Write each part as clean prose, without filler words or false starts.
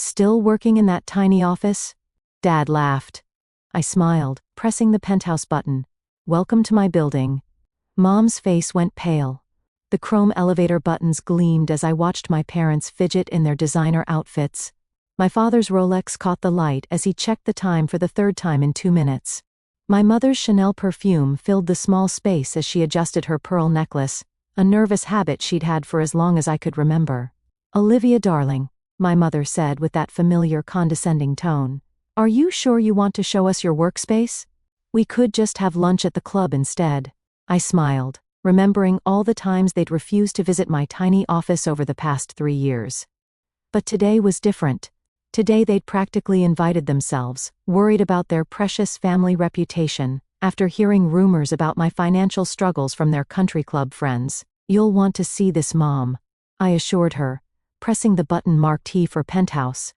Still working in that tiny office? Dad laughed. I smiled, pressing the penthouse button. Welcome to my building. Mom's face went pale. The chrome elevator buttons gleamed as I watched my parents fidget in their designer outfits. My father's Rolex caught the light as he checked the time for the third time in 2 minutes. My mother's Chanel perfume filled the small space as she adjusted her pearl necklace, a nervous habit she'd had for as long as I could remember. "Olivia, darling," my mother said with that familiar condescending tone. "Are you sure you want to show us your workspace? We could just have lunch at the club instead." I smiled, remembering all the times they'd refused to visit my tiny office over the past 3 years. But today was different. Today they'd practically invited themselves, worried about their precious family reputation, after hearing rumors about my financial struggles from their country club friends. "You'll want to see this, Mom," I assured her, pressing the button marked T for penthouse.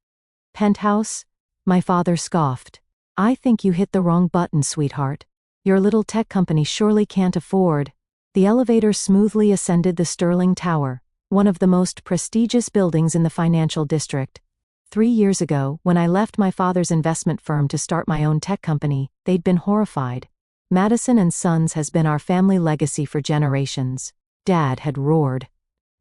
"Penthouse?" My father scoffed. "I think you hit the wrong button, sweetheart. Your little tech company surely can't afford." The elevator smoothly ascended the Sterling Tower, one of the most prestigious buildings in the financial district. 3 years ago, when I left my father's investment firm to start my own tech company, they'd been horrified. "Madison & Sons has been our family legacy for generations," Dad had roared.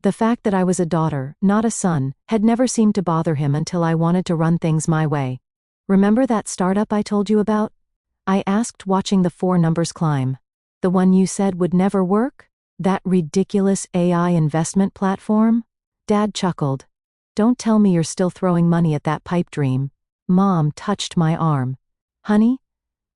The fact that I was a daughter, not a son, had never seemed to bother him until I wanted to run things my way. "Remember that startup I told you about?" I asked, watching the 4 numbers climb. "The one you said would never work? That ridiculous AI investment platform?" Dad chuckled. "Don't tell me you're still throwing money at that pipe dream." Mom touched my arm. "Honey,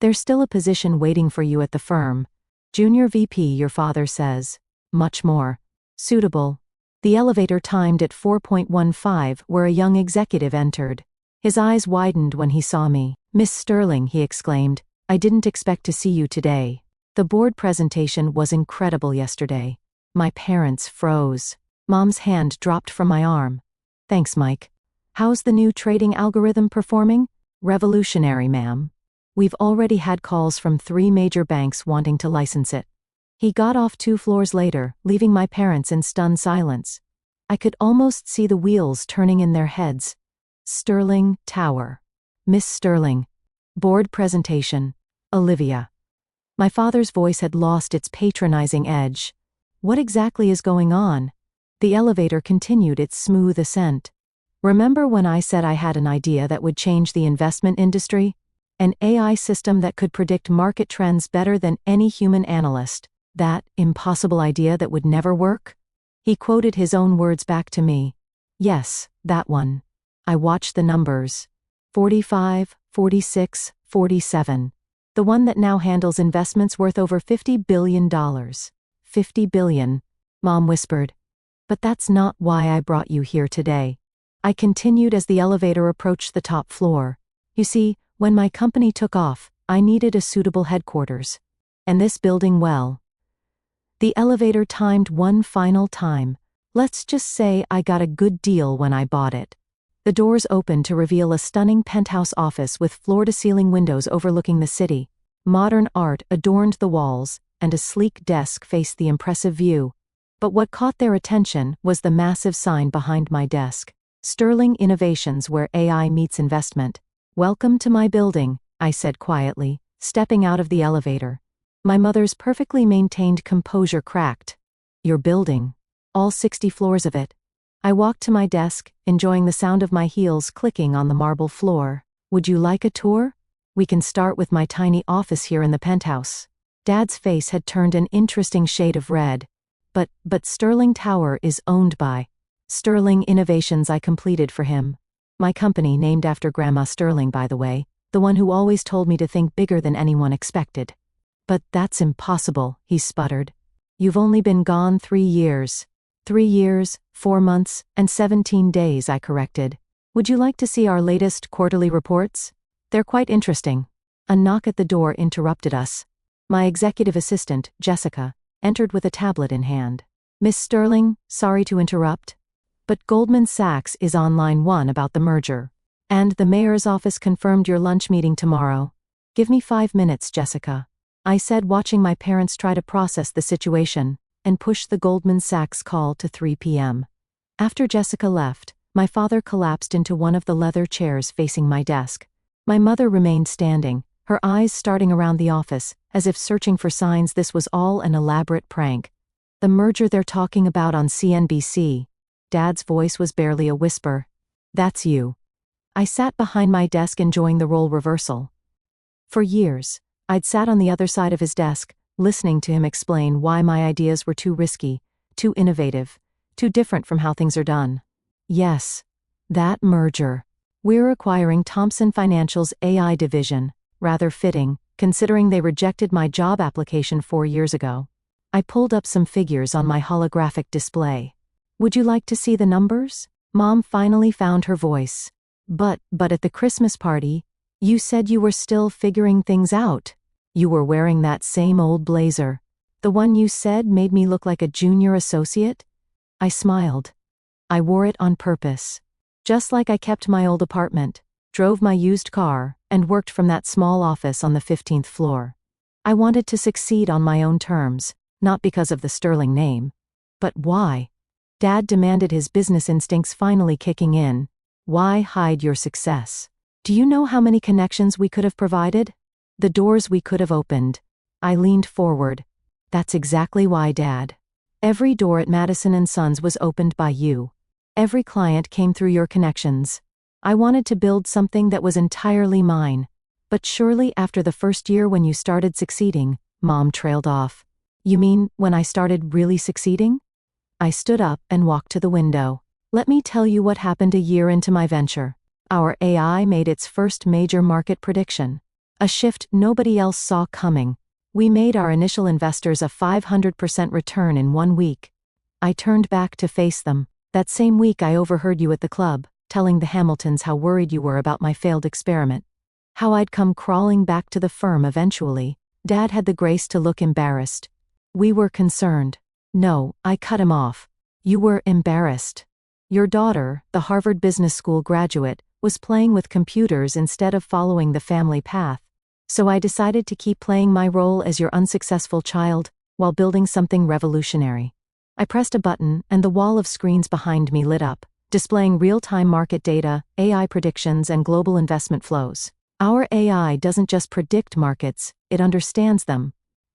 there's still a position waiting for you at the firm. Junior VP, your father says. Much more suitable." The elevator timed at 4:15 where a young executive entered. His eyes widened when he saw me. "Miss Sterling," he exclaimed, "I didn't expect to see you today. The board presentation was incredible yesterday." My parents froze. Mom's hand dropped from my arm. "Thanks, Mike. How's the new trading algorithm performing?" "Revolutionary, ma'am. We've already had calls from 3 major banks wanting to license it." He got off 2 floors later, leaving my parents in stunned silence. I could almost see the wheels turning in their heads. Sterling Tower. "Miss Sterling. Board presentation. Olivia." My father's voice had lost its patronizing edge. "What exactly is going on?" The elevator continued its smooth ascent. "Remember when I said I had an idea that would change the investment industry? An AI system that could predict market trends better than any human analyst. That impossible idea that would never work?" He quoted his own words back to me. "Yes, that one." I watched the numbers. 45, 46, 47. The one that now handles investments worth over $50 billion. $50 billion, Mom whispered. "But that's not why I brought you here today." I continued as the elevator approached the top floor. "You see, when my company took off, I needed a suitable headquarters. And this building, well." The elevator timed one final time. "Let's just say I got a good deal when I bought it." The doors opened to reveal a stunning penthouse office with floor-to-ceiling windows overlooking the city. Modern art adorned the walls, and a sleek desk faced the impressive view. But what caught their attention was the massive sign behind my desk. "Sterling Innovations, where AI meets investment." "Welcome to my building," I said quietly, stepping out of the elevator. My mother's perfectly maintained composure cracked. "Your building. All 60 floors of it." I walked to my desk, enjoying the sound of my heels clicking on the marble floor. "Would you like a tour? We can start with my tiny office here in the penthouse." Dad's face had turned an interesting shade of red. But Sterling Tower is owned by Sterling Innovations, I completed for him. My company, named after Grandma Sterling, by the way, the one who always told me to think bigger than anyone expected. "But that's impossible," he sputtered. "You've only been gone 3 years. 3 years, 4 months, and 17 days, I corrected. "Would you like to see our latest quarterly reports? They're quite interesting." A knock at the door interrupted us. My executive assistant, Jessica, entered with a tablet in hand. "Miss Sterling, sorry to interrupt, but Goldman Sachs is on line 1 about the merger. And the mayor's office confirmed your lunch meeting tomorrow." "Give me 5 minutes, Jessica," I said, watching my parents try to process the situation, and push the Goldman Sachs call to 3 p.m. After Jessica left, My father collapsed into one of the leather chairs facing my desk. My mother remained standing, her eyes starting around the office, as if searching for signs this was all an elaborate prank. The merger they're talking about on CNBC. Dad's voice was barely a whisper. That's you. I sat behind my desk enjoying the role reversal. For years, I'd sat on the other side of his desk, listening to him explain why my ideas were too risky, too innovative, too different from how things are done. Yes, that merger. We're acquiring Thomson Financial's AI division, rather fitting, considering they rejected my job application 4 years ago. I pulled up some figures on my holographic display. Would you like to see the numbers? Mom finally found her voice. But at the Christmas party, you said you were still figuring things out. You were wearing that same old blazer. The one you said made me look like a junior associate? I smiled. I wore it on purpose. Just like I kept my old apartment, drove my used car, and worked from that small office on the 15th floor. I wanted to succeed on my own terms, not because of the sterling name. But why? Dad demanded, his business instincts finally kicking in. Why hide your success? Do you know how many connections we could have provided? The doors we could have opened. I leaned forward. That's exactly why, Dad. Every door at Madison & Sons was opened by you. Every client came through your connections. I wanted to build something that was entirely mine. But surely after the first year when you started succeeding, Mom trailed off. You mean when I started really succeeding? I stood up and walked to the window. Let me tell you what happened a year into my venture. Our AI made its first major market prediction. A shift nobody else saw coming. We made our initial investors a 500% return in 1 week. I turned back to face them. That same week I overheard you at the club, telling the Hamiltons how worried you were about my failed experiment. How I'd come crawling back to the firm eventually. Dad had the grace to look embarrassed. We were concerned. No, I cut him off. You were embarrassed. Your daughter, the Harvard Business School graduate, was playing with computers instead of following the family path. So I decided to keep playing my role as your unsuccessful child, while building something revolutionary. I pressed a button, and the wall of screens behind me lit up, displaying real-time market data, AI predictions, and global investment flows. Our AI doesn't just predict markets, it understands them.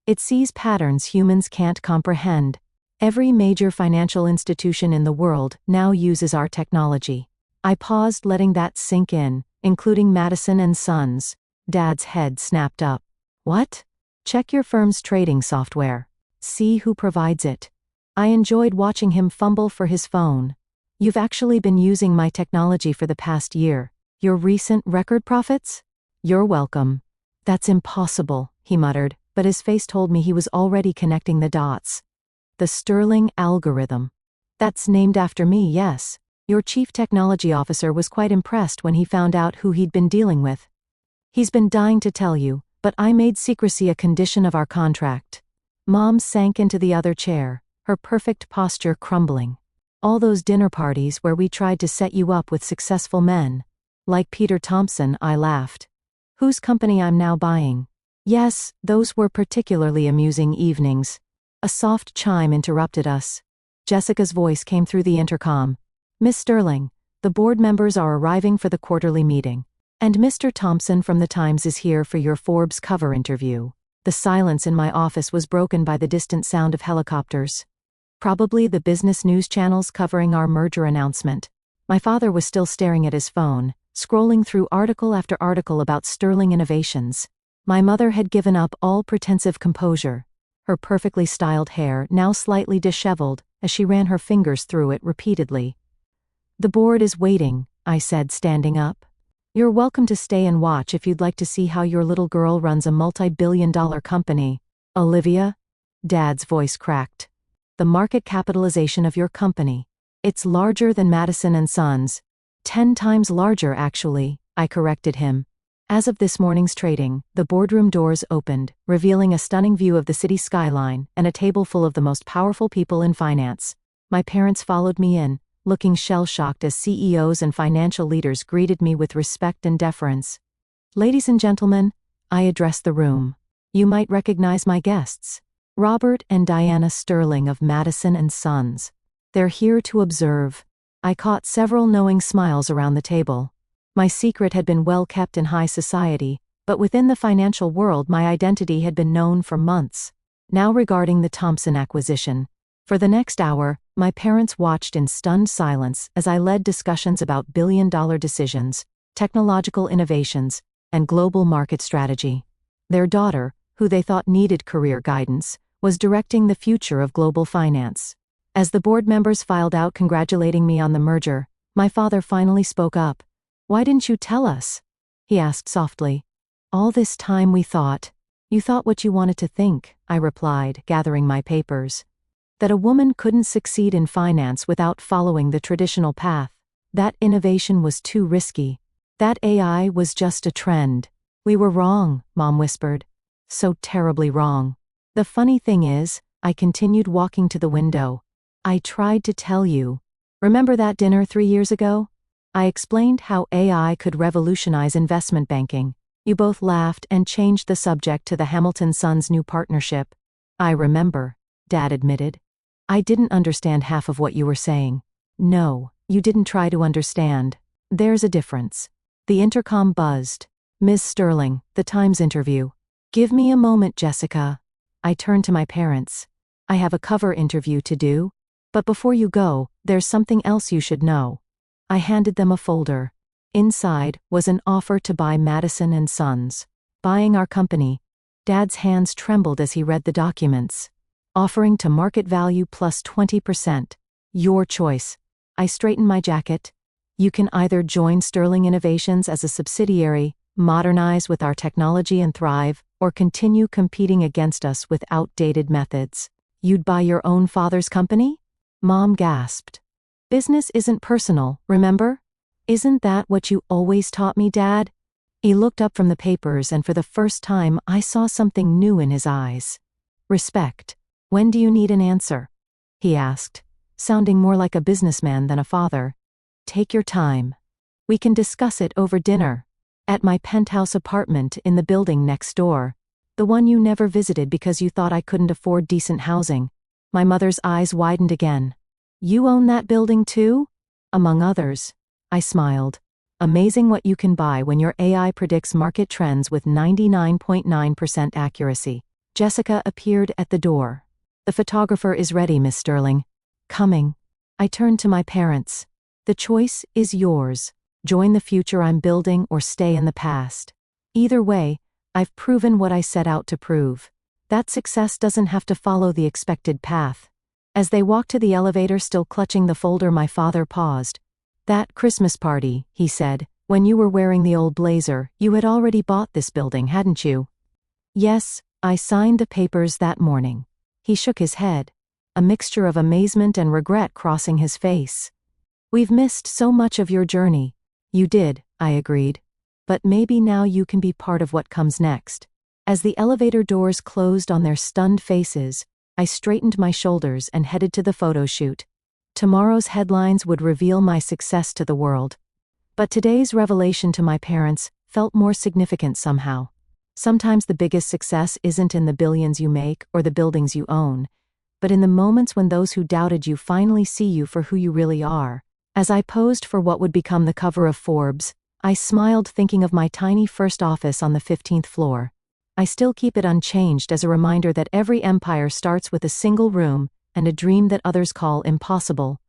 It sees patterns humans can't comprehend. Every major financial institution in the world now uses our technology. I paused, letting that sink in, including Madison & Sons. Dad's head snapped up. What? Check your firm's trading software. See who provides it. I enjoyed watching him fumble for his phone. You've actually been using my technology for the past year. Your recent record profits? You're welcome. That's impossible, he muttered, but his face told me he was already connecting the dots. The Sterling algorithm. That's named after me, yes. Your chief technology officer was quite impressed when he found out who he'd been dealing with. He's been dying to tell you, but I made secrecy a condition of our contract. Mom sank into the other chair, her perfect posture crumbling. All those dinner parties where we tried to set you up with successful men. Like Peter Thompson, I laughed. Whose company I'm now buying. Yes, those were particularly amusing evenings. A soft chime interrupted us. Jessica's voice came through the intercom. Miss Sterling, the board members are arriving for the quarterly meeting. And Mr. Thompson from the Times is here for your Forbes cover interview. The silence in my office was broken by the distant sound of helicopters. Probably the business news channels covering our merger announcement. My father was still staring at his phone, scrolling through article after article about Sterling innovations. My mother had given up all pretensive composure. Her perfectly styled hair now slightly disheveled as she ran her fingers through it repeatedly. The board is waiting, I said, standing up. You're welcome to stay and watch if you'd like to see how your little girl runs a multi-billion-dollar company. Olivia? Dad's voice cracked. The market capitalization of your company. It's larger than Madison & Sons. 10 times larger, actually, I corrected him. As of this morning's trading, the boardroom doors opened, revealing a stunning view of the city skyline and a table full of the most powerful people in finance. My parents followed me in, looking shell-shocked as CEOs and financial leaders greeted me with respect and deference. Ladies and gentlemen, I addressed the room. You might recognize my guests. Robert and Diana Sterling of Madison & Sons. They're here to observe. I caught several knowing smiles around the table. My secret had been well kept in high society, but within the financial world my identity had been known for months. Now regarding the Thompson acquisition. For the next hour, my parents watched in stunned silence as I led discussions about billion-dollar decisions, technological innovations, and global market strategy. Their daughter, who they thought needed career guidance, was directing the future of global finance. As the board members filed out congratulating me on the merger, my father finally spoke up. "Why didn't you tell us?" he asked softly. "All this time we thought." "You thought what you wanted to think," I replied, gathering my papers. "That a woman couldn't succeed in finance without following the traditional path. That innovation was too risky. That AI was just a trend. We were wrong," Mom whispered. "So terribly wrong. The funny thing is," I continued walking to the window, "I tried to tell you. Remember that dinner 3 years ago? I explained how AI could revolutionize investment banking. You both laughed and changed the subject to the Hamilton Sons' new partnership." "I remember," Dad admitted. "I didn't understand half of what you were saying." "No, you didn't try to understand. There's a difference." The intercom buzzed. "Ms. Sterling, the Times interview." "Give me a moment, Jessica." I turned to my parents. "I have a cover interview to do. But before you go, there's something else you should know." I handed them a folder. Inside was an offer to buy Madison and Sons. Buying our company. Dad's hands trembled as he read the documents. "Offering to market value plus 20%. Your choice." I straightened my jacket. "You can either join Sterling Innovations as a subsidiary, modernize with our technology and thrive, or continue competing against us with outdated methods." "You'd buy your own father's company?" Mom gasped. "Business isn't personal, remember? Isn't that what you always taught me, Dad?" He looked up from the papers and for the first time I saw something new in his eyes. "Respect. When do you need an answer?" he asked, sounding more like a businessman than a father. "Take your time. We can discuss it over dinner. At my penthouse apartment in the building next door. The one you never visited because you thought I couldn't afford decent housing." My mother's eyes widened again. "You own that building too?" "Among others." I smiled. "Amazing what you can buy when your AI predicts market trends with 99.9% accuracy." Jessica appeared at the door. "The photographer is ready, Miss Sterling." "Coming." I turned to my parents. "The choice is yours. Join the future I'm building or stay in the past. Either way, I've proven what I set out to prove. That success doesn't have to follow the expected path." As they walked to the elevator still clutching the folder, my father paused. "That Christmas party," he said, "when you were wearing the old blazer, you had already bought this building, hadn't you?" "Yes, I signed the papers that morning." He shook his head, a mixture of amazement and regret crossing his face. "We've missed so much of your journey." "You did," I agreed. "But maybe now you can be part of what comes next." As the elevator doors closed on their stunned faces, I straightened my shoulders and headed to the photo shoot. Tomorrow's headlines would reveal my success to the world. But today's revelation to my parents felt more significant somehow. Sometimes the biggest success isn't in the billions you make or the buildings you own, but in the moments when those who doubted you finally see you for who you really are. As I posed for what would become the cover of Forbes, I smiled thinking of my tiny first office on the 15th floor. I still keep it unchanged as a reminder that every empire starts with a single room and a dream that others call impossible.